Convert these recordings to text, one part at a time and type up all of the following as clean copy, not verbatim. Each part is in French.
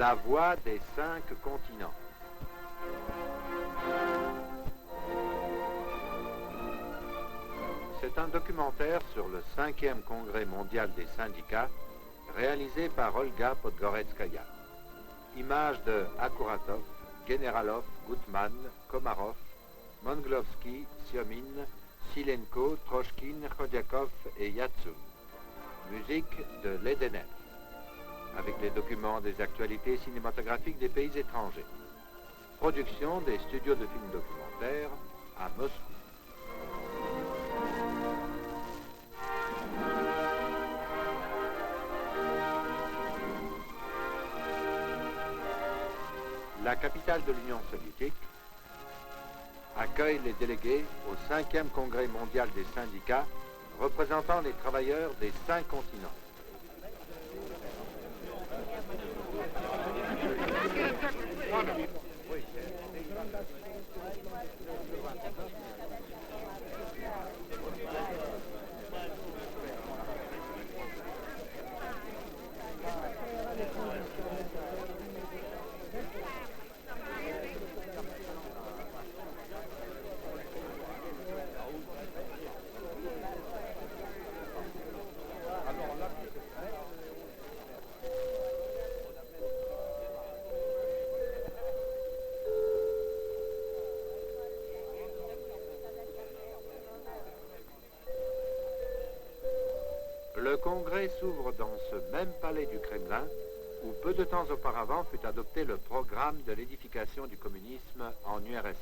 La voix des 5 continents. C'est un documentaire sur le 5e congrès mondial des syndicats réalisé par Olga Podgoretskaya. Images de Akuratov, Generalov, Gutman, Komarov, Monglovski, Siomin, Silenko, Trochkin, Khodiakov et Yatsun. Musique de Ledenev, avec les documents des actualités cinématographiques des pays étrangers. Production des studios de films documentaires à Moscou. La capitale de l'Union soviétique accueille les délégués au 5e congrès mondial des syndicats représentant les travailleurs des 5 continents. Le congrès s'ouvre dans ce même palais du Kremlin où peu de temps auparavant fut adopté le programme de l'édification du communisme en URSS.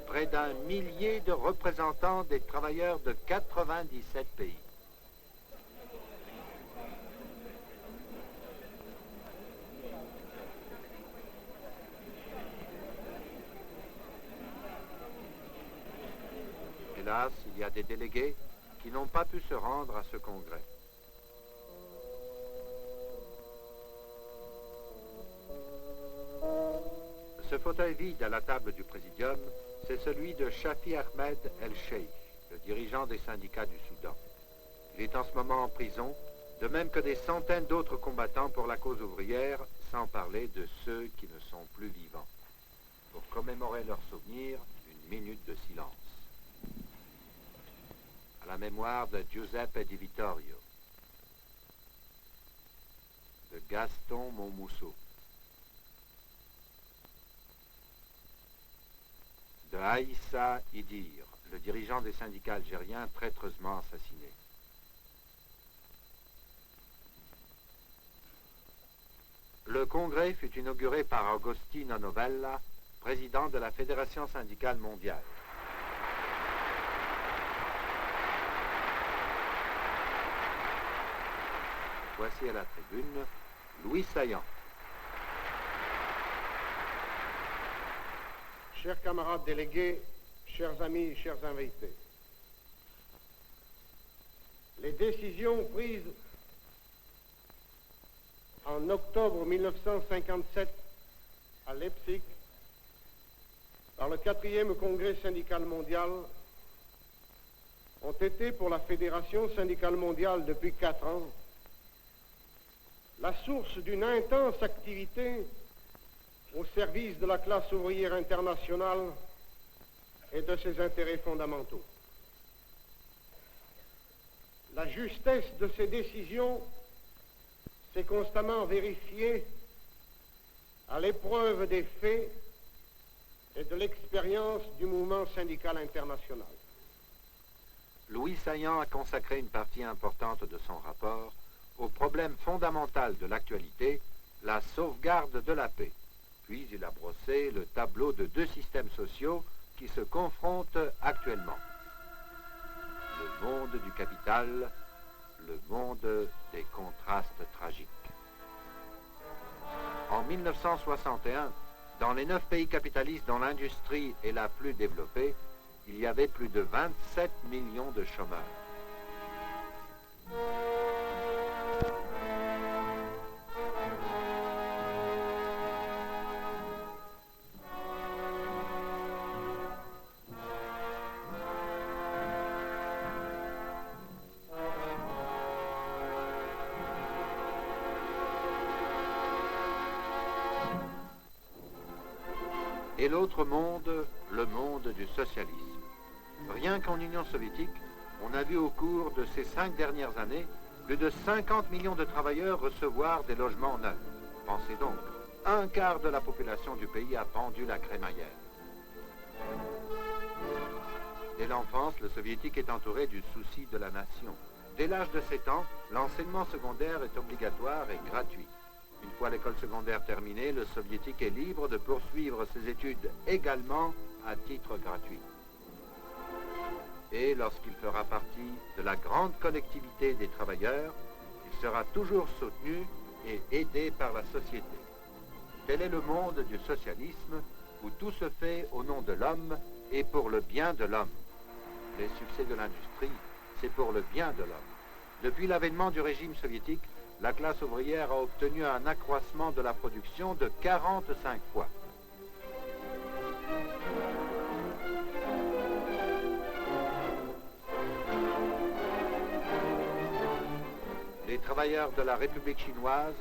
Près d'un millier de représentants des travailleurs de 97 pays. Hélas, il y a des délégués qui n'ont pas pu se rendre à ce congrès. Ce fauteuil vide à la table du présidium, c'est celui de Shafi Ahmed El-Sheikh, le dirigeant des syndicats du Soudan. Il est en ce moment en prison, de même que des centaines d'autres combattants pour la cause ouvrière, sans parler de ceux qui ne sont plus vivants. Pour commémorer leur souvenir, une minute de silence. À la mémoire de Giuseppe Di Vittorio, de Gaston Monmusso, de Aïssa Idir, le dirigeant des syndicats algériens traîtreusement assassiné. Le congrès fut inauguré par Agostino Novella, président de la Fédération syndicale mondiale. Voici à la tribune Louis Saillant. Chers camarades délégués, chers amis, chers invités, les décisions prises en octobre 1957 à Leipzig par le 4e congrès syndical mondial ont été pour la Fédération syndicale mondiale depuis 4 ans la source d'une intense activité au service de la classe ouvrière internationale et de ses intérêts fondamentaux. La justesse de ces décisions s'est constamment vérifiée à l'épreuve des faits et de l'expérience du mouvement syndical international. Louis Saillant a consacré une partie importante de son rapport au problème fondamental de l'actualité, la sauvegarde de la paix. Puis il a brossé le tableau de 2 systèmes sociaux qui se confrontent actuellement. Le monde du capital, le monde des contrastes tragiques. En 1961, dans les 9 pays capitalistes dont l'industrie est la plus développée, il y avait plus de 27 millions de chômeurs. et l'autre monde, le monde du socialisme. Rien qu'en Union soviétique, on a vu au cours de ces 5 dernières années plus de 50 millions de travailleurs recevoir des logements neufs. Pensez donc, un quart de la population du pays a pendu la crémaillère. Dès l'enfance, le soviétique est entouré du souci de la nation. Dès l'âge de 7 ans, l'enseignement secondaire est obligatoire et gratuit. Une fois l'école secondaire terminée, le soviétique est libre de poursuivre ses études également à titre gratuit. Et lorsqu'il fera partie de la grande collectivité des travailleurs, il sera toujours soutenu et aidé par la société. Tel est le monde du socialisme où tout se fait au nom de l'homme et pour le bien de l'homme. Les succès de l'industrie, c'est pour le bien de l'homme. Depuis l'avènement du régime soviétique, la classe ouvrière a obtenu un accroissement de la production de 45 fois. Les travailleurs de la République chinoise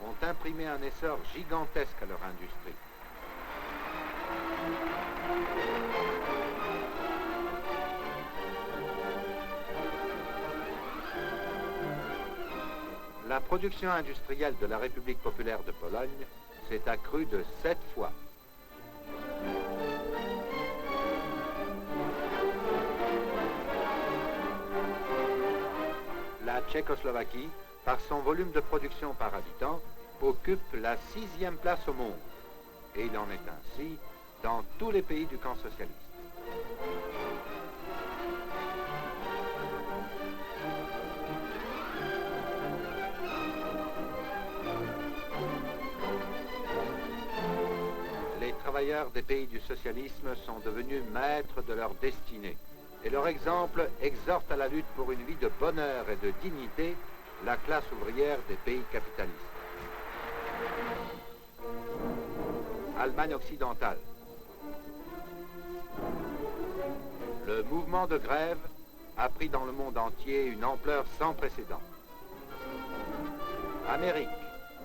ont imprimé un essor gigantesque à leur industrie. La production industrielle de la République populaire de Pologne s'est accrue de 7 fois. La Tchécoslovaquie, par son volume de production par habitant, occupe la 6e place au monde. Et il en est ainsi dans tous les pays du camp socialiste. Les travailleurs des pays du socialisme sont devenus maîtres de leur destinée. Et leur exemple exhorte à la lutte pour une vie de bonheur et de dignité la classe ouvrière des pays capitalistes. Allemagne occidentale. Le mouvement de grève a pris dans le monde entier une ampleur sans précédent. Amérique,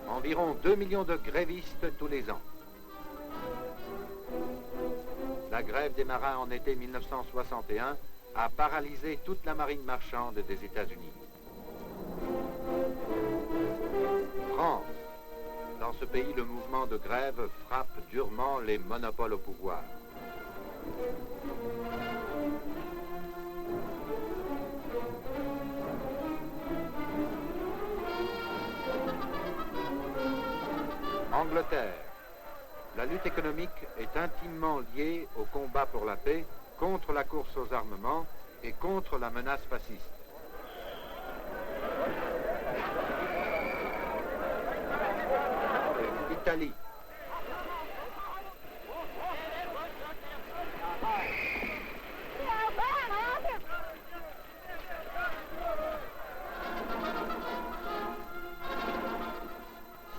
environ 2 millions de grévistes tous les ans. La grève des marins en été 1961 a paralysé toute la marine marchande des États-Unis. France. Dans ce pays, le mouvement de grève frappe durement les monopoles au pouvoir. Angleterre. La lutte économique est intimement liée au combat pour la paix, contre la course aux armements et contre la menace fasciste. Italie.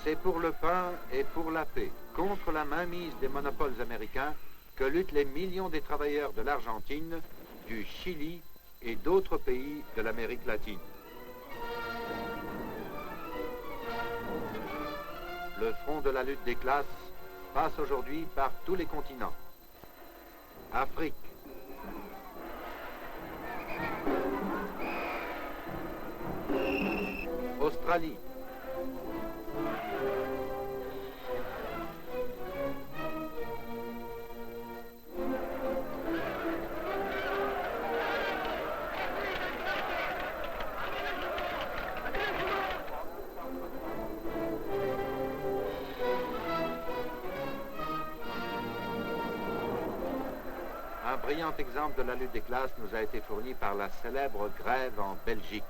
C'est pour le pain et pour la paix, contre la mainmise des monopoles américains, que luttent les millions des travailleurs de l'Argentine, du Chili et d'autres pays de l'Amérique latine. Le front de la lutte des classes passe aujourd'hui par tous les continents. Afrique. Australie. Un brillant exemple de la lutte des classes nous a été fourni par la célèbre grève en Belgique.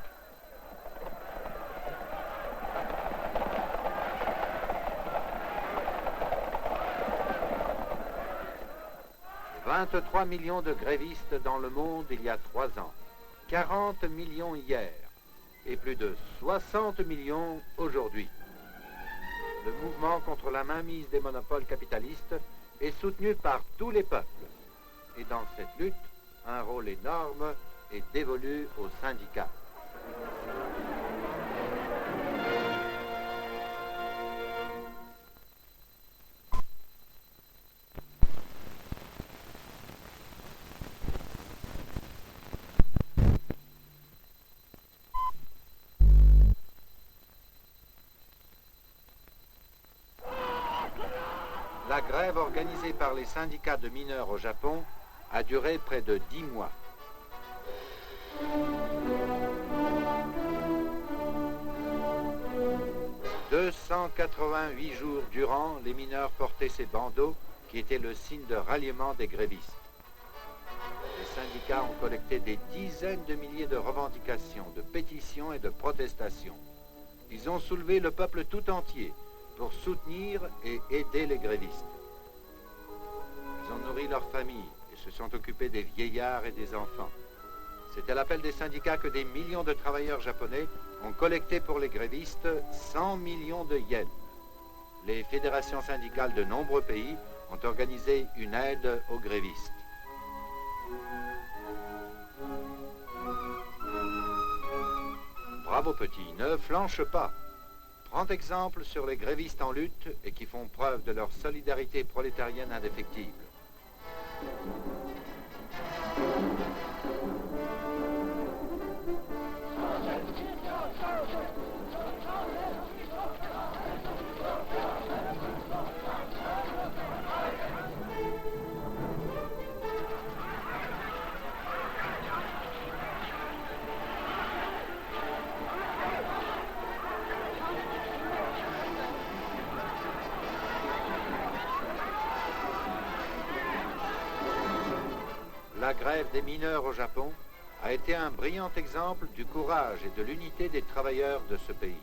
« 23 millions de grévistes dans le monde il y a 3 ans, 40 millions hier et plus de 60 millions aujourd'hui. Le mouvement contre la mainmise des monopoles capitalistes est soutenu par tous les peuples. Et dans cette lutte, un rôle énorme est dévolu aux syndicats. organisée par les syndicats de mineurs au Japon a duré près de 10 mois. « 288 jours durant, les mineurs portaient ces bandeaux qui étaient le signe de ralliement des grévistes. Les syndicats ont collecté des dizaines de milliers de revendications, de pétitions et de protestations. Ils ont soulevé le peuple tout entier pour soutenir et aider les grévistes. Ils ont nourri leurs familles et se sont occupés des vieillards et des enfants. C'est à l'appel des syndicats que des millions de travailleurs japonais ont collecté pour les grévistes 100 millions de yens. Les fédérations syndicales de nombreux pays ont organisé une aide aux grévistes. Bravo petit, ne flanche pas. Prends exemple sur les grévistes en lutte et qui font preuve de leur solidarité prolétarienne indéfectible. La grève des mineurs au Japon a été un brillant exemple du courage et de l'unité des travailleurs de ce pays.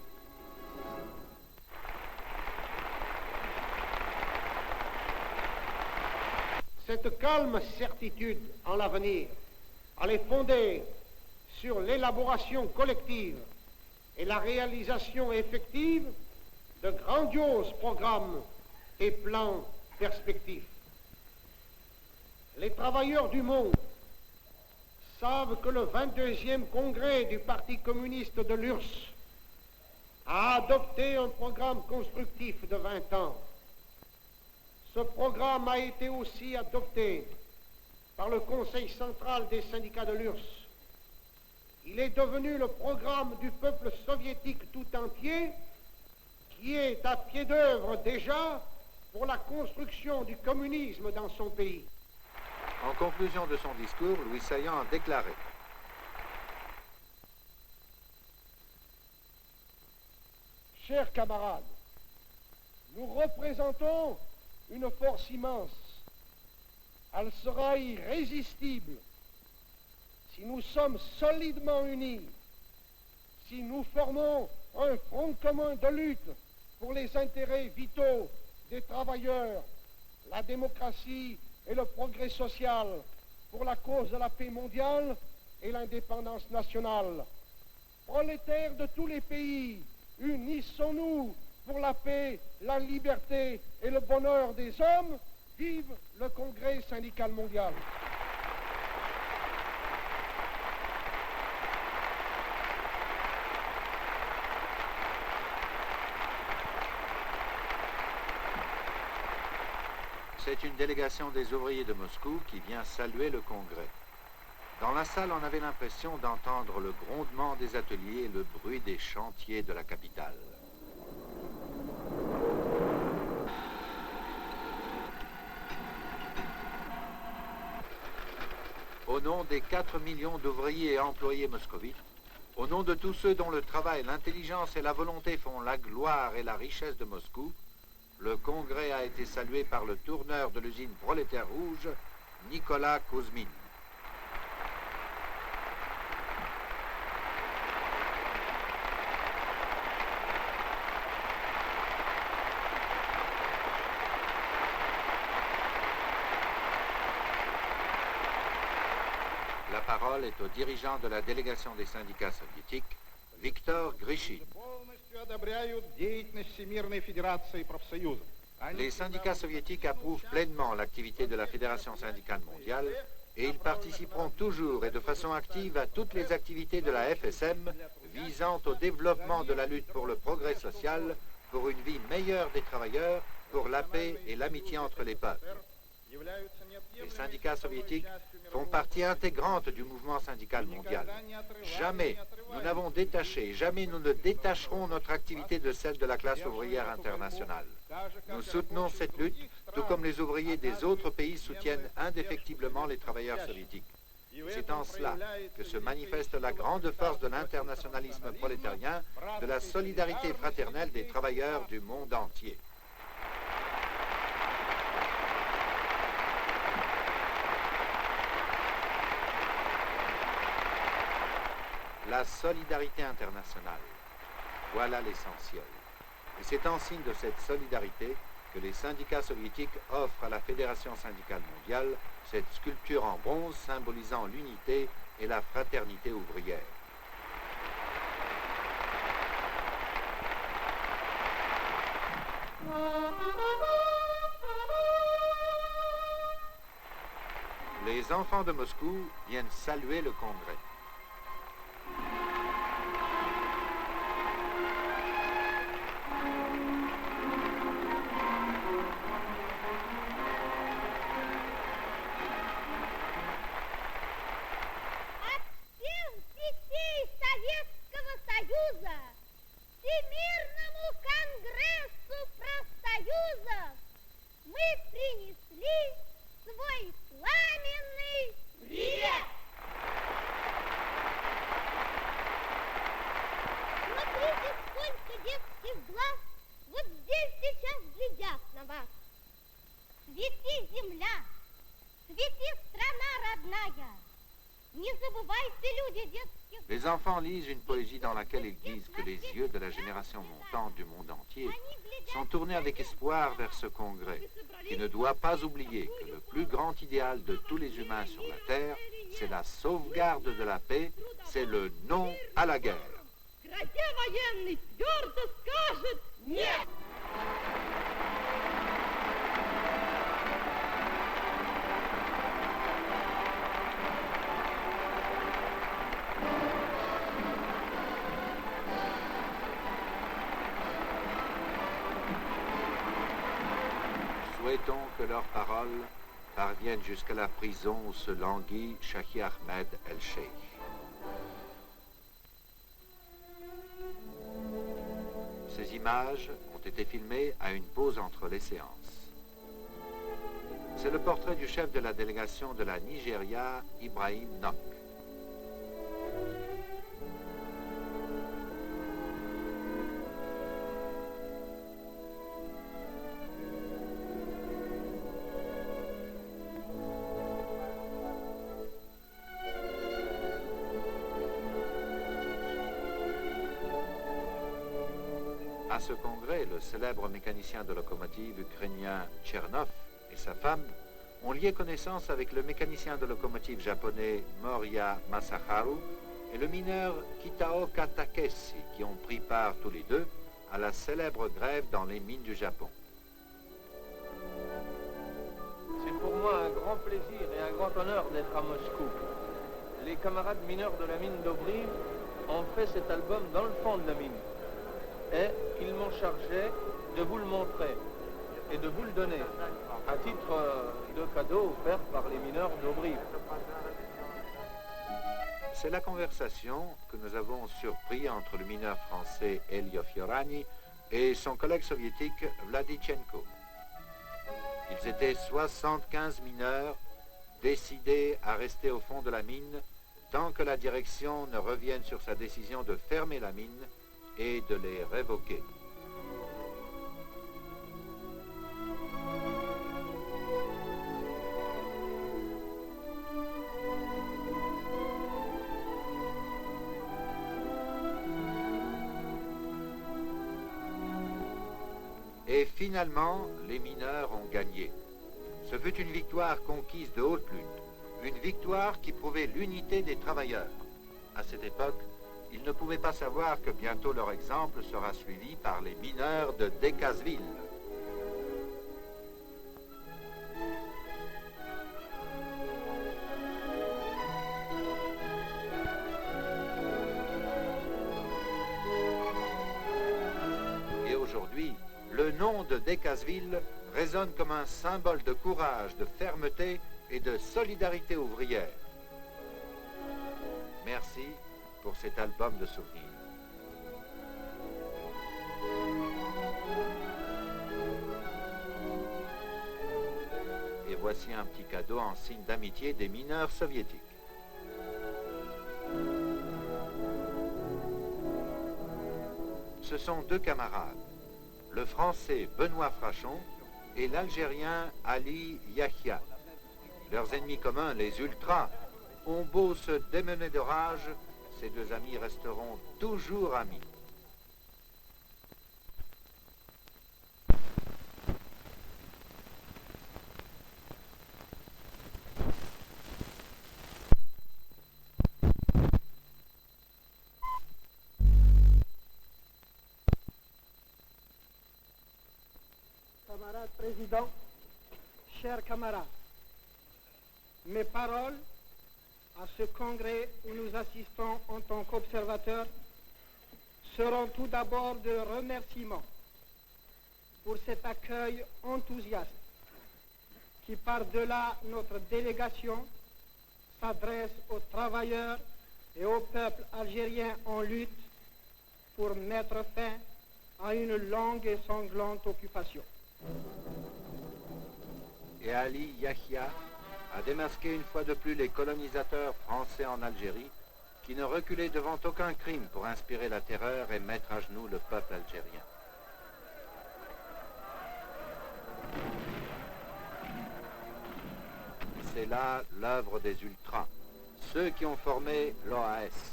Cette calme certitude en l'avenir, elle est fondée sur l'élaboration collective et la réalisation effective de grandioses programmes et plans perspectifs. Les travailleurs du monde savent que le 22e congrès du Parti communiste de l'URSS a adopté un programme constructif de 20 ans. Ce programme a été aussi adopté par le Conseil central des syndicats de l'URSS. Il est devenu le programme du peuple soviétique tout entier, qui est à pied d'œuvre déjà pour la construction du communisme dans son pays. En conclusion de son discours, Louis Saillant a déclaré: Chers camarades, nous représentons une force immense. Elle sera irrésistible si nous sommes solidement unis, si nous formons un front commun de lutte pour les intérêts vitaux des travailleurs, la démocratie et le progrès social, pour la cause de la paix mondiale et l'indépendance nationale. Prolétaires de tous les pays, unissons-nous pour la paix, la liberté et le bonheur des hommes. Vive le Congrès syndical mondial. C'est une délégation des ouvriers de Moscou qui vient saluer le Congrès. Dans la salle, on avait l'impression d'entendre le grondement des ateliers et le bruit des chantiers de la capitale. Au nom des 4 millions d'ouvriers et employés moscovites, au nom de tous ceux dont le travail, l'intelligence et la volonté font la gloire et la richesse de Moscou, le Congrès a été salué par le tourneur de l'usine Prolétaire Rouge, Nicolas Kouzmine. La parole est au dirigeant de la délégation des syndicats soviétiques, Viktor Grishine. Les syndicats soviétiques approuvent pleinement l'activité de la Fédération syndicale mondiale et ils participeront toujours et de façon active à toutes les activités de la FSM visant au développement de la lutte pour le progrès social, pour une vie meilleure des travailleurs, pour la paix et l'amitié entre les peuples. Les syndicats soviétiques font partie intégrante du mouvement syndical mondial. Jamais nous n'avons détaché, jamais nous ne détacherons notre activité de celle de la classe ouvrière internationale. Nous soutenons cette lutte tout comme les ouvriers des autres pays soutiennent indéfectiblement les travailleurs soviétiques. C'est en cela que se manifeste la grande force de l'internationalisme prolétarien, de la solidarité fraternelle des travailleurs du monde entier. La solidarité internationale, voilà l'essentiel. Et c'est en signe de cette solidarité que les syndicats soviétiques offrent à la Fédération syndicale mondiale cette sculpture en bronze symbolisant l'unité et la fraternité ouvrière. Les enfants de Moscou viennent saluer le Congrès. Les enfants lisent une poésie dans laquelle ils disent que les yeux de la génération montante du monde entier sont tournés avec espoir vers ce congrès, qui ne doit pas oublier que le plus grand idéal de tous les humains sur la Terre, c'est la sauvegarde de la paix, c'est le non à la guerre. Souhaitons que leurs paroles parviennent jusqu'à la prison où se languit Shahi Ahmed El-Sheikh. Ces images ont été filmées à une pause entre les séances. C'est le portrait du chef de la délégation de la Nigeria, Ibrahim Nok. À ce congrès, le célèbre mécanicien de locomotive ukrainien Tchernov et sa femme ont lié connaissance avec le mécanicien de locomotive japonais Moriya Masaharu et le mineur Kitaoka Takeshi, qui ont pris part tous les deux à la célèbre grève dans les mines du Japon. C'est pour moi un grand plaisir et un grand honneur d'être à Moscou. Les camarades mineurs de la mine d'Obriv ont fait cet album dans le fond de la mine. Et ils m'ont chargé de vous le montrer et de vous le donner à titre de cadeau offert par les mineurs d'Obriv. C'est la conversation que nous avons surpris entre le mineur français Elio Fiorani et son collègue soviétique Vladichenko. Ils étaient 75 mineurs décidés à rester au fond de la mine tant que la direction ne revienne sur sa décision de fermer la mine et de les révoquer. Et finalement, les mineurs ont gagné. Ce fut une victoire conquise de haute lutte, une victoire qui prouvait l'unité des travailleurs. À cette époque, ils ne pouvaient pas savoir que bientôt leur exemple sera suivi par les mineurs de Decazeville. Et aujourd'hui, le nom de Decazeville résonne comme un symbole de courage, de fermeté et de solidarité ouvrière. Merci pour cet album de souvenirs. voici un petit cadeau en signe d'amitié des mineurs soviétiques. Ce sont deux camarades, le Français Benoît Frachon et l'Algérien Ali Yahia. Leurs ennemis communs, les ultras, ont beau se démener de rage, ces deux amis resteront toujours amis. Camarade président, chers camarades, mes paroles à ce congrès où nous assistons en tant qu'observateurs seront tout d'abord de remerciements pour cet accueil enthousiaste qui, par-delà notre délégation, s'adresse aux travailleurs et au peuple algérien en lutte pour mettre fin à une longue et sanglante occupation. Et Ali Yahia a démasqué une fois de plus les colonisateurs français en Algérie qui ne reculaient devant aucun crime pour inspirer la terreur et mettre à genoux le peuple algérien. C'est là l'œuvre des ultras, ceux qui ont formé l'OAS.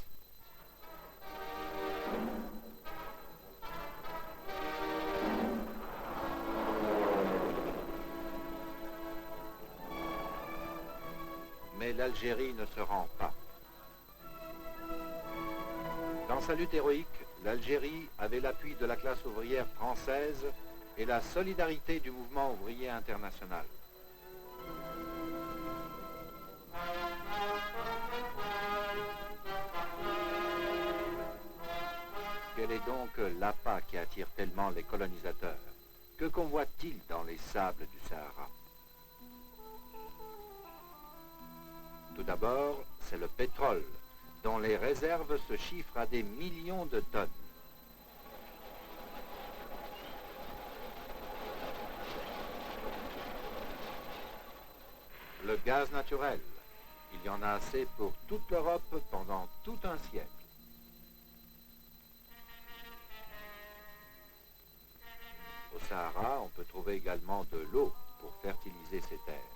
Mais l'Algérie ne se rend pas. Dans sa lutte héroïque, l'Algérie avait l'appui de la classe ouvrière française et la solidarité du mouvement ouvrier international. Quel est donc l'appât qui attire tellement les colonisateurs? Que convoitent-ils dans les sables du Sahara? Tout d'abord, c'est le pétrole, dont les réserves se chiffrent à des millions de tonnes. Le gaz naturel, il y en a assez pour toute l'Europe pendant tout un siècle. Au Sahara, on peut trouver également de l'eau pour fertiliser ces terres.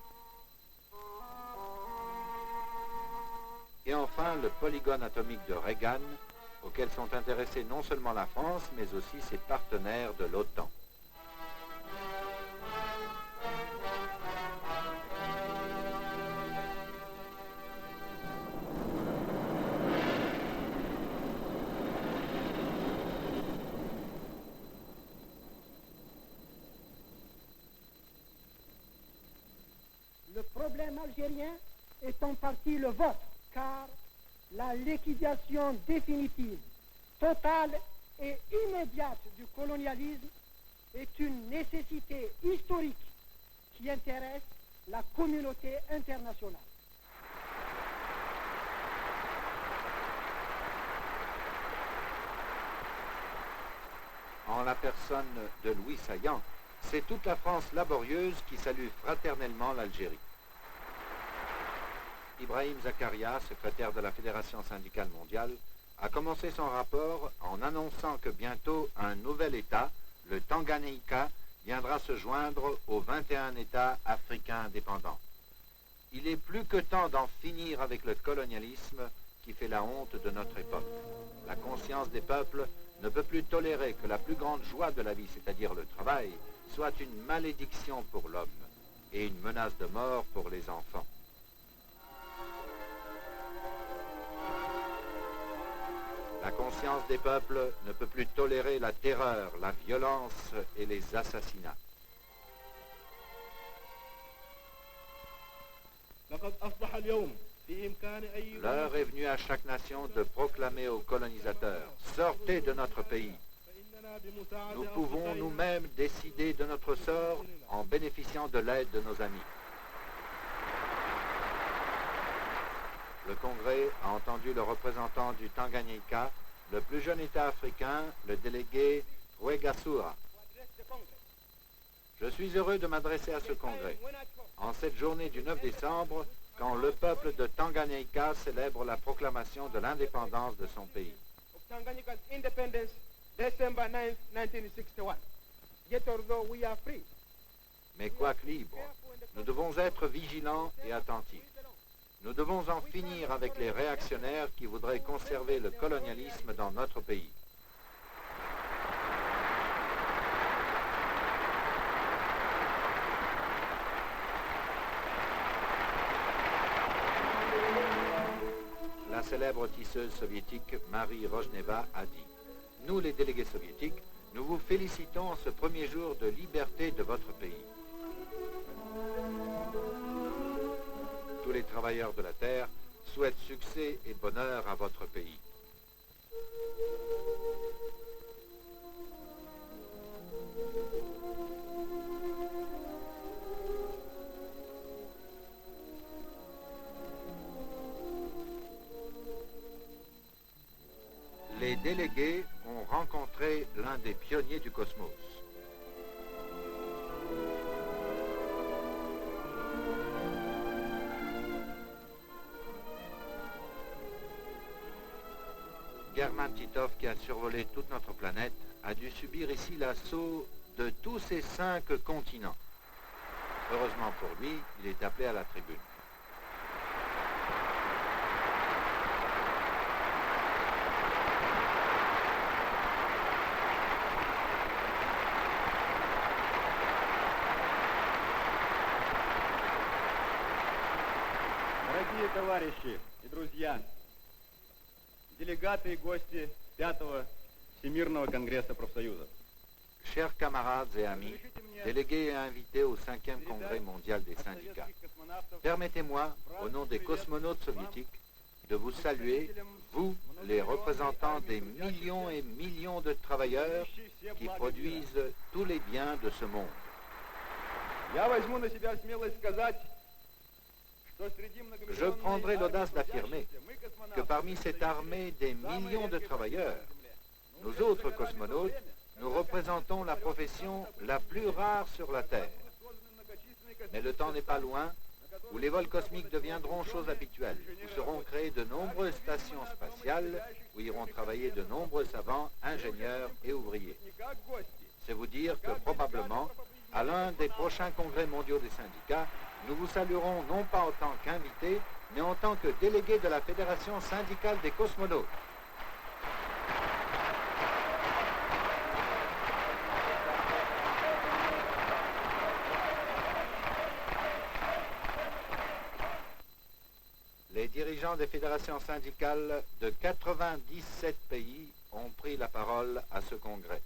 Et enfin, le polygone atomique de Reagan, auquel sont intéressés non seulement la France, mais aussi ses partenaires de l'OTAN. Le problème algérien est en partie le vôtre, car la liquidation définitive, totale et immédiate du colonialisme est une nécessité historique qui intéresse la communauté internationale. En la personne de Louis Saillant, c'est toute la France laborieuse qui salue fraternellement l'Algérie. Ibrahim Zakaria, secrétaire de la Fédération syndicale mondiale, a commencé son rapport en annonçant que bientôt un nouvel État, le Tanganyika, viendra se joindre aux 21 États africains indépendants. Il est plus que temps d'en finir avec le colonialisme qui fait la honte de notre époque. La conscience des peuples ne peut plus tolérer que la plus grande joie de la vie, c'est-à-dire le travail, soit une malédiction pour l'homme et une menace de mort pour les enfants. La conscience des peuples ne peut plus tolérer la terreur, la violence et les assassinats. L'heure est venue à chaque nation de proclamer aux colonisateurs « Sortez de notre pays ». Nous pouvons nous-mêmes décider de notre sort en bénéficiant de l'aide de nos amis. Le Congrès a entendu le représentant du Tanganyika, le plus jeune État africain, le délégué Rwegasura. Je suis heureux de m'adresser à ce congrès. En cette journée du 9 décembre, quand le peuple de Tanganyika célèbre la proclamation de l'indépendance de son pays. Tanganyika's independence, December 9, 1961. Yet although we are free, Mais quoique libres, nous devons être vigilants et attentifs. Nous devons en finir avec les réactionnaires qui voudraient conserver le colonialisme dans notre pays. La célèbre tisseuse soviétique Marie Rojneva a dit « Nous, les délégués soviétiques, nous vous félicitons en ce premier jour de liberté de votre pays. Tous les travailleurs de la terre souhaitent succès et bonheur à votre pays. » Les délégués ont rencontré l'un des pionniers du cosmos. German Titov, qui a survolé toute notre planète, a dû subir ici l'assaut de tous ces 5 continents. Heureusement pour lui, il est appelé à la tribune. Дорогие товарищи и друзья, делегаты и гости 5-го Всемирного конгресса профсоюзов. Chers camarades et amis, délégués et invités au 5e congrès mondial des syndicats, permettez-moi, au nom des cosmonautes soviétiques, de vous saluer, vous, les représentants des millions et millions de travailleurs qui produisent tous les biens de ce monde. Je prendrai l'audace d'affirmer que parmi cette armée des millions de travailleurs, nous autres cosmonautes, nous représentons la profession la plus rare sur la Terre. Mais le temps n'est pas loin où les vols cosmiques deviendront chose habituelle, où seront créées de nombreuses stations spatiales, où iront travailler de nombreux savants, ingénieurs et ouvriers. C'est vous dire que probablement, à l'un des prochains congrès mondiaux des syndicats, nous vous saluerons non pas en tant qu'invités, mais en tant que délégués de la Fédération syndicale des cosmonautes. Les dirigeants des fédérations syndicales de 97 pays ont pris la parole à ce congrès.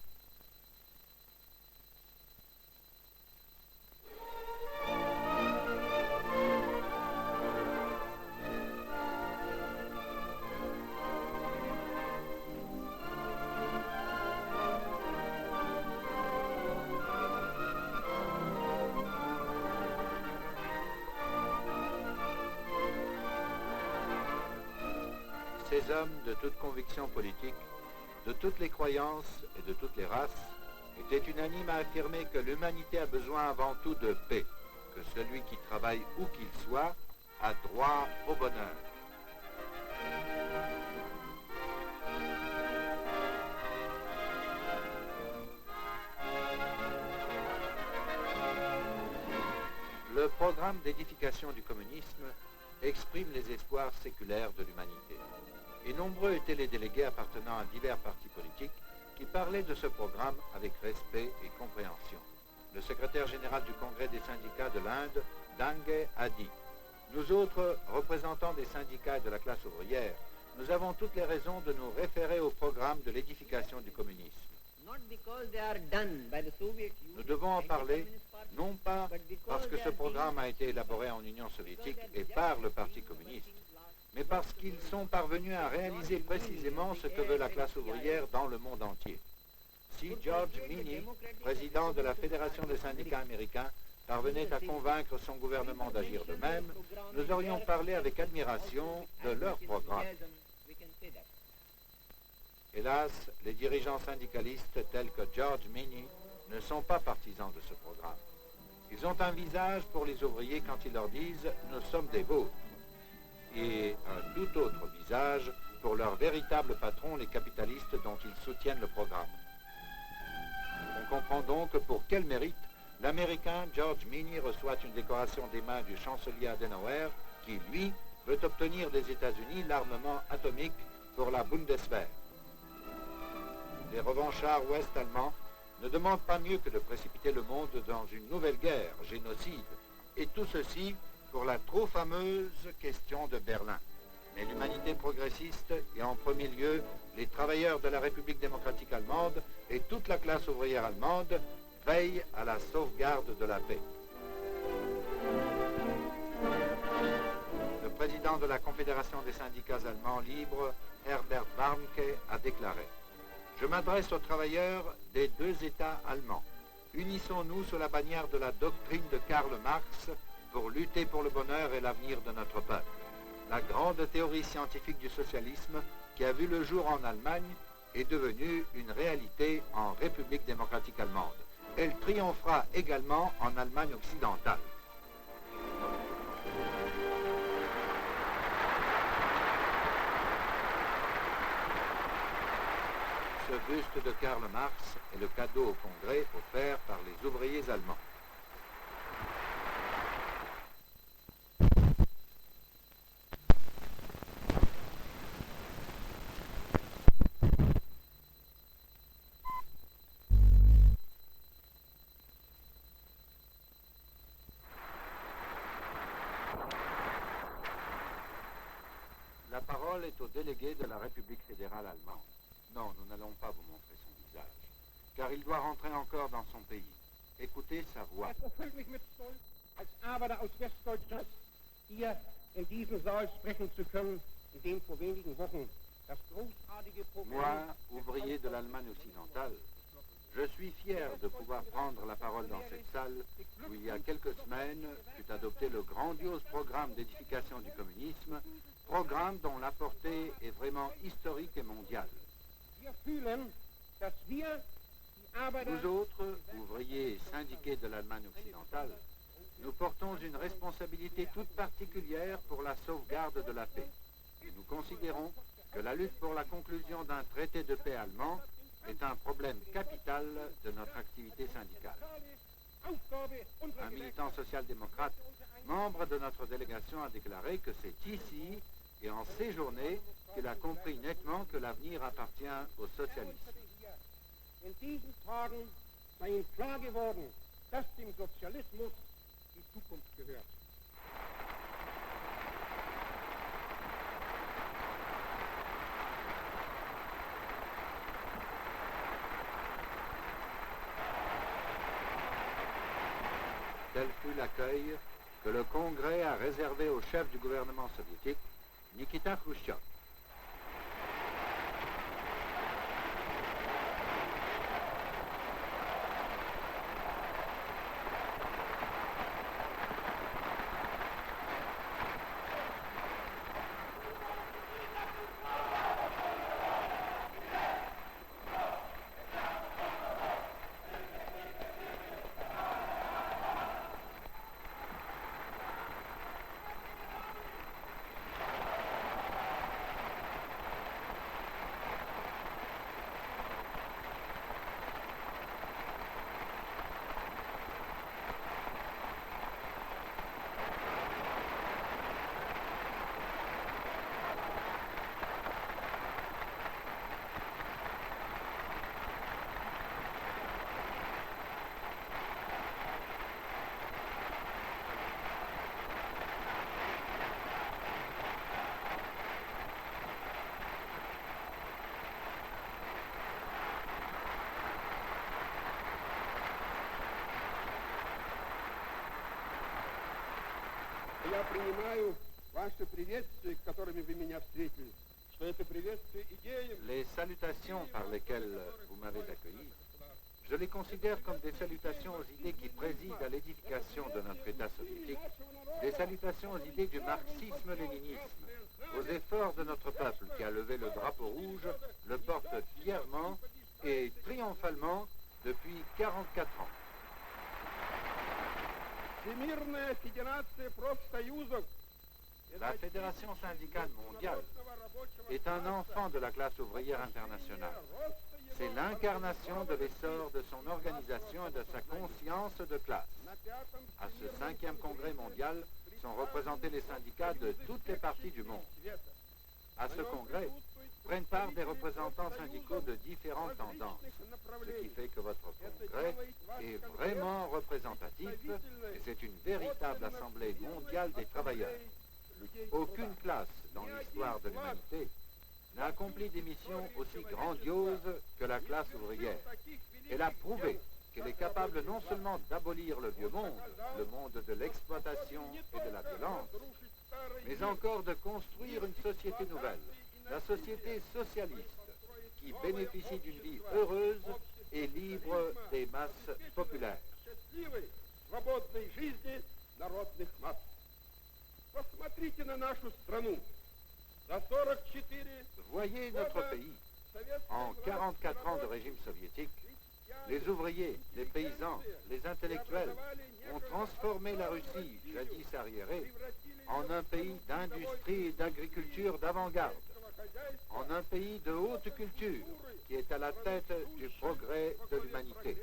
Ces hommes de toute conviction politique, de toutes les croyances et de toutes les races, étaient unanimes à affirmer que l'humanité a besoin avant tout de paix, que celui qui travaille où qu'il soit a droit au bonheur. Le programme d'édification du communisme exprime les espoirs séculaires de l'humanité. Et nombreux étaient les délégués appartenant à divers partis politiques qui parlaient de ce programme avec respect et compréhension. Le secrétaire général du Congrès des syndicats de l'Inde, Dange, a dit « Nous autres, représentants des syndicats et de la classe ouvrière, nous avons toutes les raisons de nous référer au programme de l'édification du communisme. Nous devons en parler, non pas parce que ce programme a été élaboré en Union soviétique et par le Parti communiste, mais parce qu'ils sont parvenus à réaliser précisément ce que veut la classe ouvrière dans le monde entier. Si George Meany, président de la Fédération des syndicats américains, parvenait à convaincre son gouvernement d'agir de même, nous aurions parlé avec admiration de leur programme. Hélas, les dirigeants syndicalistes tels que George Meany ne sont pas partisans de ce programme. Ils ont un visage pour les ouvriers quand ils leur disent « nous sommes des vôtres » et un tout autre visage pour leurs véritables patrons, les capitalistes dont ils soutiennent le programme. On comprend donc pour quel mérite l'Américain George Meany reçoit une décoration des mains du chancelier Adenauer qui, lui, veut obtenir des États-Unis l'armement atomique pour la Bundeswehr. Les revanchards ouest-allemands ne demandent pas mieux que de précipiter le monde dans une nouvelle guerre, génocide, et tout ceci pour la trop fameuse question de Berlin. Mais l'humanité progressiste, et en premier lieu les travailleurs de la République démocratique allemande et toute la classe ouvrière allemande, veillent à la sauvegarde de la paix. Le président de la Confédération des syndicats allemands libres, Herbert Warnke, a déclaré « Je m'adresse aux travailleurs des deux États allemands. Unissons-nous sous la bannière de la doctrine de Karl Marx pour lutter pour le bonheur et l'avenir de notre peuple. La grande théorie scientifique du socialisme qui a vu le jour en Allemagne est devenue une réalité en République démocratique allemande. Elle triomphera également en Allemagne occidentale. » Ce buste de Karl Marx est le cadeau au Congrès offert par les ouvriers allemands. La parole est au délégué de la République fédérale allemande. Non, nous n'allons pas vous montrer son visage, car il doit rentrer encore dans son pays. Écoutez sa voix. Es erfüllt mich mit Stolz, als Arbeiter aus Westdeutschland hier in diesem Saal sprechen zu können, in dem vor wenigen Wochen das großartige Programm... Moi, ouvrier de l'Allemagne occidentale, je suis fier de pouvoir prendre la parole dans cette salle où il y a quelques semaines fut adopté le grandiose programme d'édification du communisme, programme dont la portée est vraiment historique et mondiale. Nous autres, ouvriers et syndiqués de l'Allemagne occidentale, nous portons une responsabilité toute particulière pour la sauvegarde de la paix. Et nous considérons que la lutte pour la conclusion d'un traité de paix allemand est un problème capital de notre activité syndicale. Un militant social-démocrate, membre de notre délégation, a déclaré que c'est ici et en ces journées qu'il a compris nettement que l'avenir appartient au socialisme. In diesen Tagen sei ihm klar geworden, dass dem Sozialismus die Zukunft gehört. Tel fut l'accueil que le Congrès a réservé au chef du gouvernement soviétique, Nikita Khrouchtchev. Я принимаю ваше приветствие, которыми вы меня встретили, что это приветствие идеям... Les salutations par lesquelles vous m'avez accueilli, je les considère comme des salutations aux idées qui président à l'édification de notre État soviétique, des salutations aux idées du marxisme-léninisme, aux efforts de notre peuple qui a levé le drapeau rouge, le porte fièrement et triomphalement depuis 44 ans. La Fédération syndicale mondiale est un enfant de la classe ouvrière internationale. C'est l'incarnation de l'essor de son organisation et de sa conscience de classe. À ce 5e congrès mondial sont représentés les syndicats de toutes les parties du monde. À ce congrès prennent part des représentants syndicaux de différentes tendances, ce qui fait que votre congrès est vraiment représentatif et c'est une véritable assemblée mondiale des travailleurs. Aucune classe dans l'histoire de l'humanité n'a accompli des missions aussi grandioses que la classe ouvrière. Elle a prouvé qu'elle est capable non seulement d'abolir le vieux monde, le monde de l'exploitation et de la violence, mais encore de construire une société nouvelle, la société socialiste, qui bénéficie d'une vie heureuse et libre des masses populaires. Voyez notre pays. En 44 ans de régime soviétique, les ouvriers, les paysans, les intellectuels ont transformé la Russie, jadis arriérée, en un pays d'industrie et d'agriculture d'avant-garde, en un pays de haute culture qui est à la tête du progrès de l'humanité.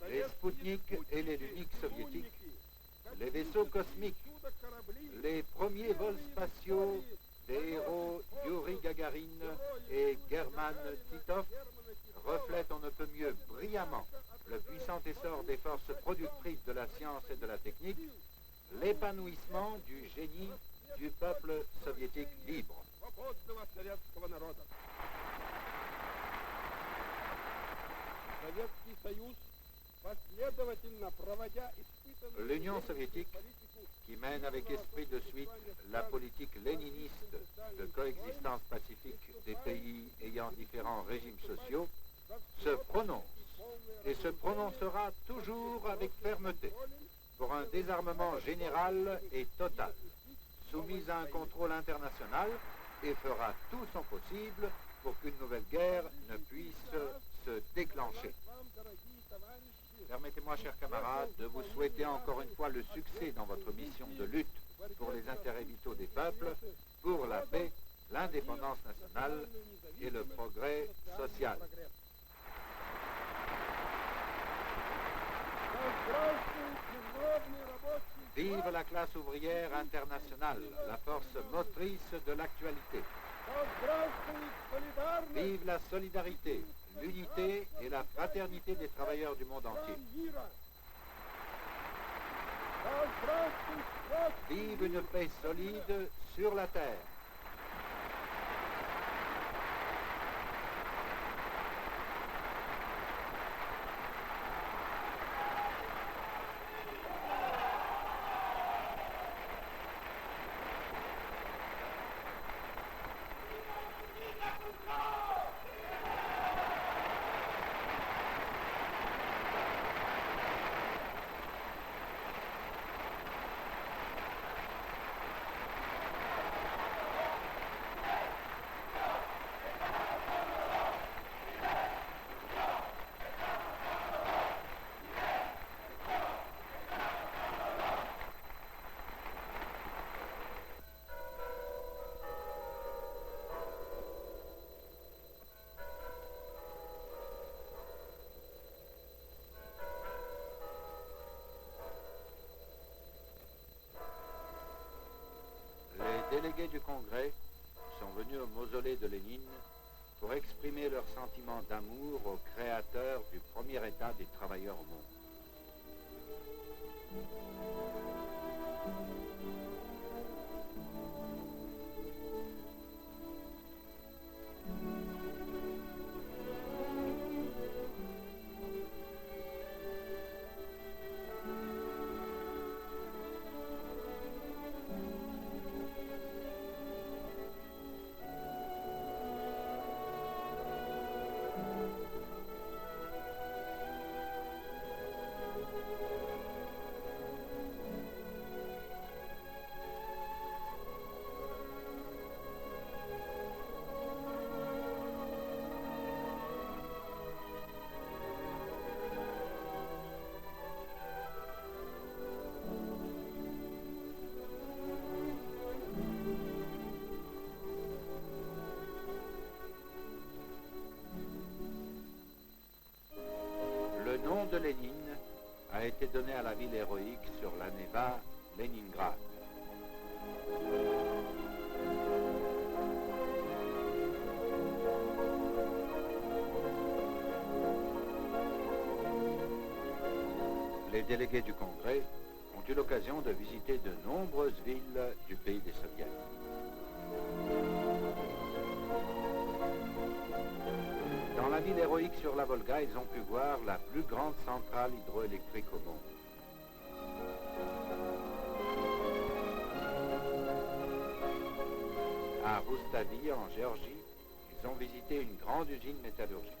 Les Spoutnik et les Lunik soviétiques, les vaisseaux cosmiques, les premiers vols spatiaux des héros Yuri Gagarin et German Titov reflètent on ne peut mieux brillamment le puissant essor des forces productrices de la science et de la technique, l'épanouissement du génie du peuple soviétique libre. L'Union soviétique, qui mène avec esprit de suite la politique léniniste de coexistence pacifique des pays ayant différents régimes sociaux, se prononce et se prononcera toujours avec fermeté pour un désarmement général et total, soumis à un contrôle international, et fera tout son possible pour qu'une nouvelle guerre ne puisse se déclencher. Permettez-moi, chers camarades, de vous souhaiter encore une fois le succès dans votre mission de lutte pour les intérêts vitaux des peuples, pour la paix, l'indépendance nationale et le progrès social. Vive la classe ouvrière internationale, la force motrice de l'actualité. Vive la solidarité, l'unité et la fraternité des travailleurs du monde entier. Vive une paix solide sur la terre. Les délégués du Congrès sont venus au mausolée de Lénine pour exprimer leur sentiment d'amour au créateur du premier État des travailleurs au monde. été donné à la ville héroïque sur la Neva, Leningrad. Les délégués du Congrès ont eu l'occasion de visiter de nombreuses villes du pays des Soviets. Dans la ville héroïque sur la Volga, ils ont pu voir la plus grande centrale hydroélectrique au monde. À Roustavie, en Géorgie, ils ont visité une grande usine métallurgique.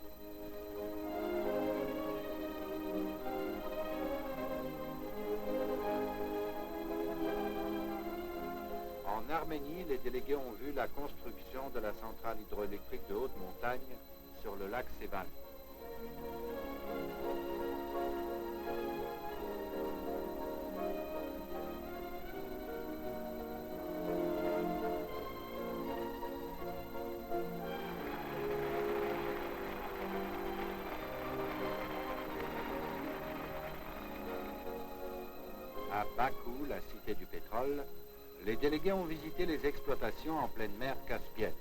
En Arménie, les délégués ont vu la construction de la centrale hydroélectrique de haute montagne sur le lac Sevan. À Bakou, la cité du pétrole, les délégués ont visité les exploitations en pleine mer Caspienne.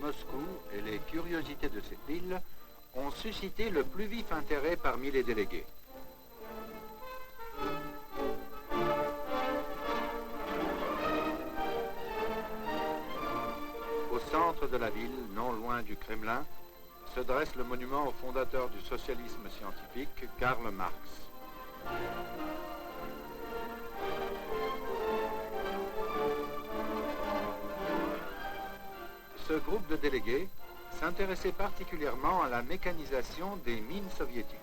Moscou et les curiosités de cette ville ont suscité le plus vif intérêt parmi les délégués. Au centre de la ville, non loin du Kremlin, se dresse le monument au fondateur du socialisme scientifique, Karl Marx. Ce groupe de délégués s'intéressait particulièrement à la mécanisation des mines soviétiques.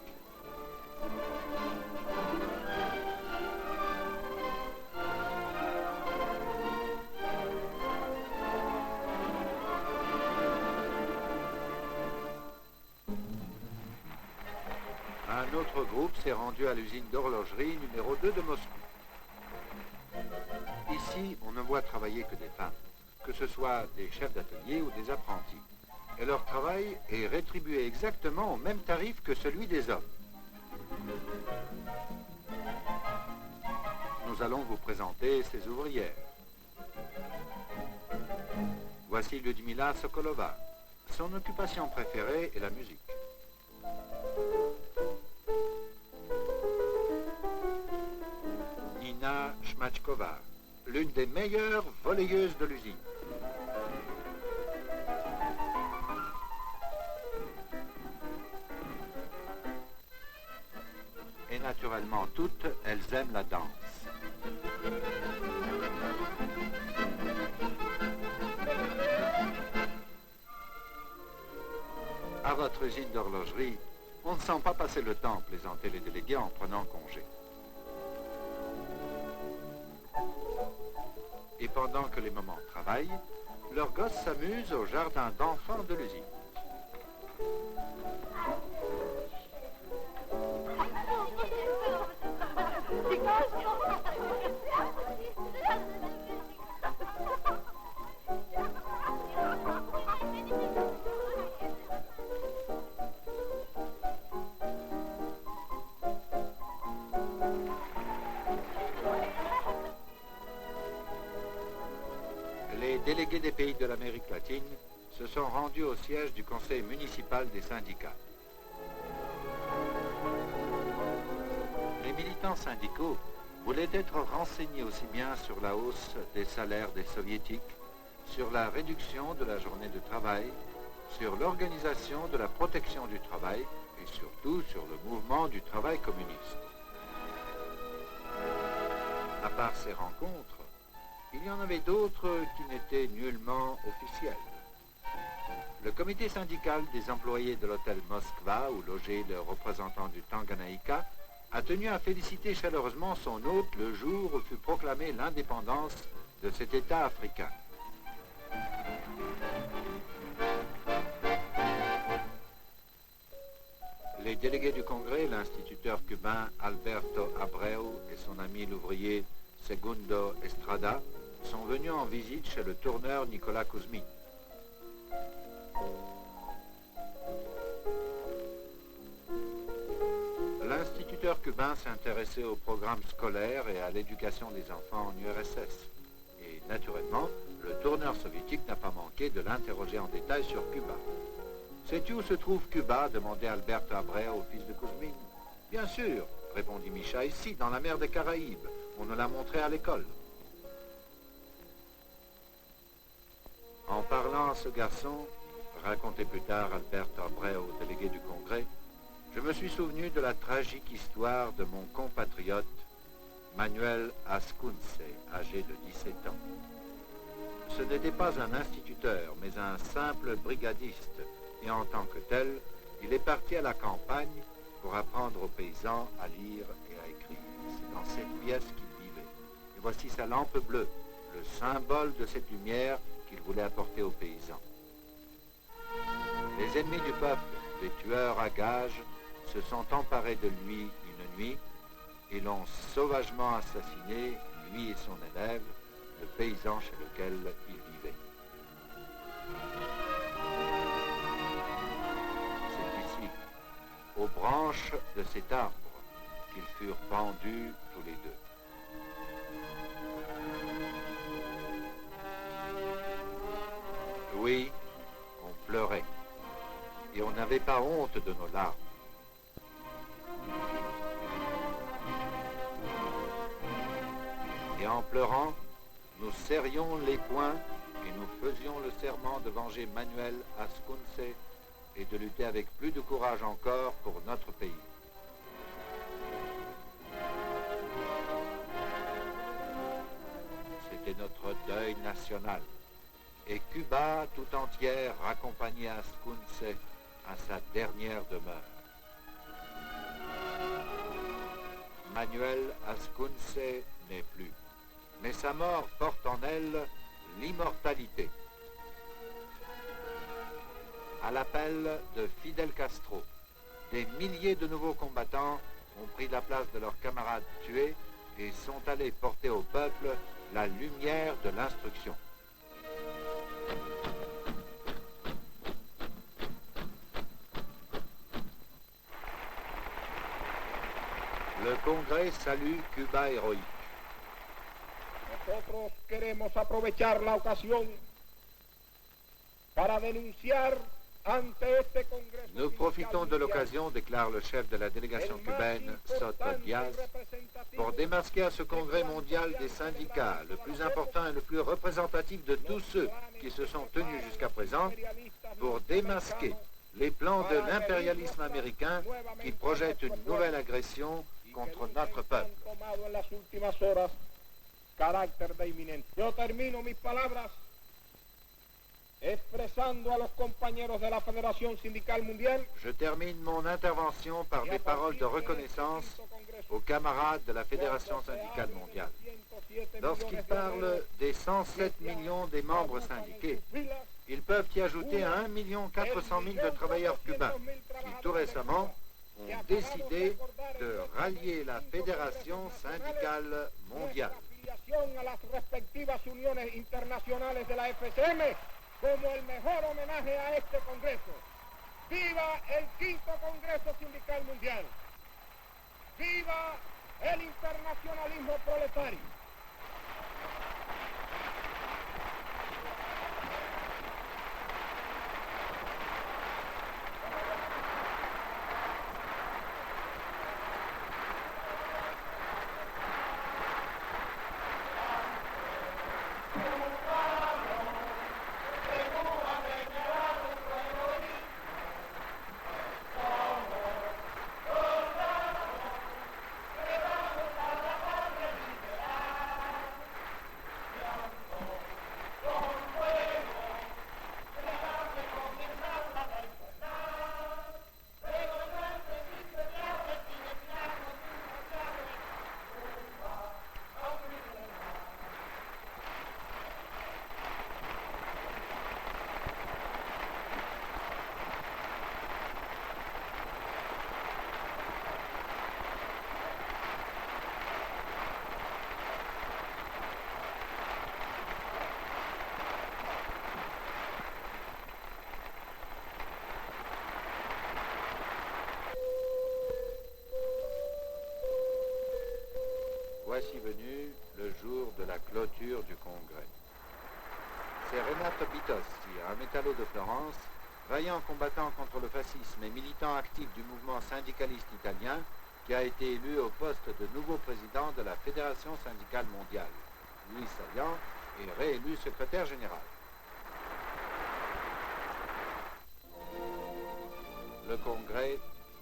Un autre groupe s'est rendu à l'usine d'horlogerie numéro 2 de Moscou. Ici, on ne voit travailler que des femmes, que ce soit des chefs d'atelier ou des apprentis. Et leur travail est rétribué exactement au même tarif que celui des hommes. Nous allons vous présenter ces ouvrières. Voici Ludmila Sokolova. Son occupation préférée est la musique. Nina Shmachkova, l'une des meilleures volleyeuses de l'usine. Et naturellement, toutes, elles aiment la danse. À votre usine d'horlogerie, on ne sent pas passer le temps, plaisantaient les délégués en prenant congé. Et pendant que les mamans travaillent, leurs gosses s'amusent au jardin d'enfants de l'usine. Les délégués des pays de l'Amérique latine se sont rendus au siège du conseil municipal des syndicats. Les militants syndicaux voulaient être renseignés aussi bien sur la hausse des salaires des soviétiques, sur la réduction de la journée de travail, sur l'organisation de la protection du travail et surtout sur le mouvement du travail communiste. À part ces rencontres, il y en avait d'autres qui n'étaient nullement officielles. Le comité syndical des employés de l'hôtel Moskva, où logeait le représentant du Tanganyika, a tenu à féliciter chaleureusement son hôte le jour où fut proclamée l'indépendance de cet État africain. Les délégués du Congrès, l'instituteur cubain Alberto Abreu et son ami l'ouvrier Segundo Estrada, sont venus en visite chez le tourneur Nicolas Kuzmin. L'instituteur cubain s'intéressait au programme scolaire et à l'éducation des enfants en URSS. Et naturellement, le tourneur soviétique n'a pas manqué de l'interroger en détail sur Cuba. « Sais-tu où se trouve Cuba » demandait Alberto Abreu au fils de Kuzmin. « Bien sûr », répondit Micha, « ici, dans la mer des Caraïbes. On nous l'a montré à l'école. » En parlant à ce garçon, racontait plus tard Alberto Abreu, délégué du Congrès, je me suis souvenu de la tragique histoire de mon compatriote Manuel Ascunce, âgé de 17 ans. Ce n'était pas un instituteur, mais un simple brigadiste, et en tant que tel, il est parti à la campagne pour apprendre aux paysans à lire et à écrire. C'est dans cette pièce qu'il vivait. Et voici sa lampe bleue, le symbole de cette lumière qu'il voulait apporter aux paysans. Les ennemis du peuple, les tueurs à gages, se sont emparés de lui une nuit et l'ont sauvagement assassiné, lui et son élève, le paysan chez lequel il vivait. C'est ici, aux branches de cet arbre, qu'ils furent pendus tous les deux. Oui, on pleurait, et on n'avait pas honte de nos larmes. Et en pleurant, nous serrions les poings et nous faisions le serment de venger Manuel Ascunce et de lutter avec plus de courage encore pour notre pays. C'était notre deuil national. Et Cuba tout entière raccompagnait Ascunce à sa dernière demeure. Manuel Ascunce n'est plus, mais sa mort porte en elle l'immortalité. À l'appel de Fidel Castro, des milliers de nouveaux combattants ont pris la place de leurs camarades tués et sont allés porter au peuple la lumière de l'instruction. Le Congrès salue Cuba héroïque. Nosotros queremos aprovechar la ocasión para denunciar ante este Congreso. Nous profitons de l'occasion, déclare le chef de la délégation cubaine, Soto Diaz, pour démasquer à ce Congrès mondial des syndicats, le plus important et le plus représentatif de tous ceux qui se sont tenus jusqu'à présent, pour démasquer les plans de l'impérialisme américain qui projette une nouvelle agression contre notre peuple. Yo termino mis palabras expresando a los compañeros de la Federación Sindical Mundial. Je termine mon intervention par des paroles de reconnaissance aux camarades de la Fédération syndicale mondiale. Lorsqu'ils parlent des 107 millions des membres syndiqués, ils peuvent y ajouter 1 400 000 de travailleurs cubains qui tout récemment ont décidé de rallier la Fédération syndicale mondiale. A las respectivas uniones internacionales de la FCM como el mejor homenaje a este Congreso. ¡Viva el 5º Congreso Sindical Mundial! ¡Viva el internacionalismo proletario! voici venu le jour de la clôture du Congrès. C'est Renato Bitossi, un métallo de Florence, vaillant combattant contre le fascisme et militant actif du mouvement syndicaliste italien, qui a été élu au poste de nouveau président de la Fédération syndicale mondiale. Louis Saillant est réélu secrétaire général. Le Congrès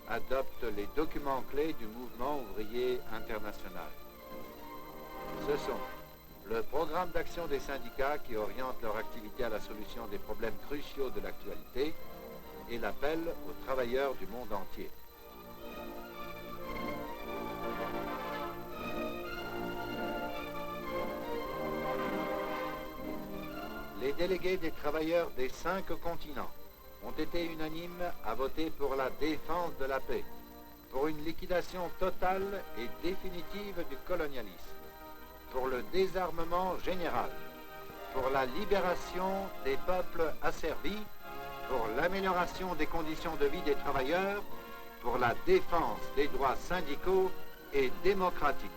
adopte les documents clés du mouvement ouvrier international. Ce sont le programme d'action des syndicats qui oriente leur activité à la solution des problèmes cruciaux de l'actualité et l'appel aux travailleurs du monde entier. Les délégués des travailleurs des 5 continents ont été unanimes à voter pour la défense de la paix, pour une liquidation totale et définitive du colonialisme, pour le désarmement général, pour la libération des peuples asservis, pour l'amélioration des conditions de vie des travailleurs, pour la défense des droits syndicaux et démocratiques.